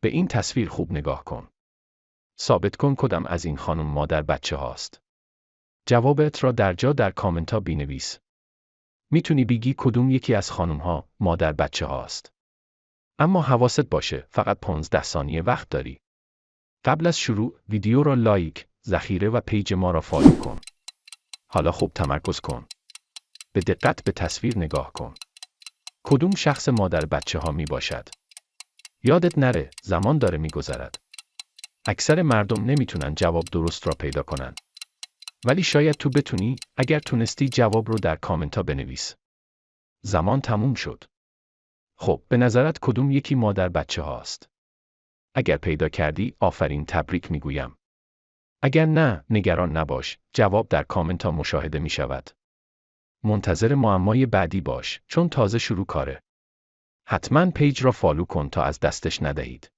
به این تصویر خوب نگاه کن. ثابت کن کدام از این خانم مادر بچه هاست. جوابت را در کامنت ها بنویس. میتونی بگی کدوم یکی از خانم ها مادر بچه هاست. اما حواست باشه فقط 15 ثانیه وقت داری. قبل از شروع ویدیو را لایک، ذخیره و پیج ما را فالو کن. حالا خوب تمرکز کن. به دقت به تصویر نگاه کن. کدوم شخص مادر بچه ها می باشد؟ یادت نره زمان داره می گذرد. اکثر مردم نمیتونن جواب درست را پیدا کنن. ولی شاید تو بتونی اگر تونستی جواب رو در کامنت ها بنویس. زمان تموم شد. خب به نظرت کدوم یکی مادر بچه هاست؟ اگر پیدا کردی آفرین تبریک میگویم. اگر نه نگران نباش، جواب در کامنت ها مشاهده می شود. منتظر معمای بعدی باش چون تازه شروع کاره. حتما پیج را فالو کن تا از دستش ندهید.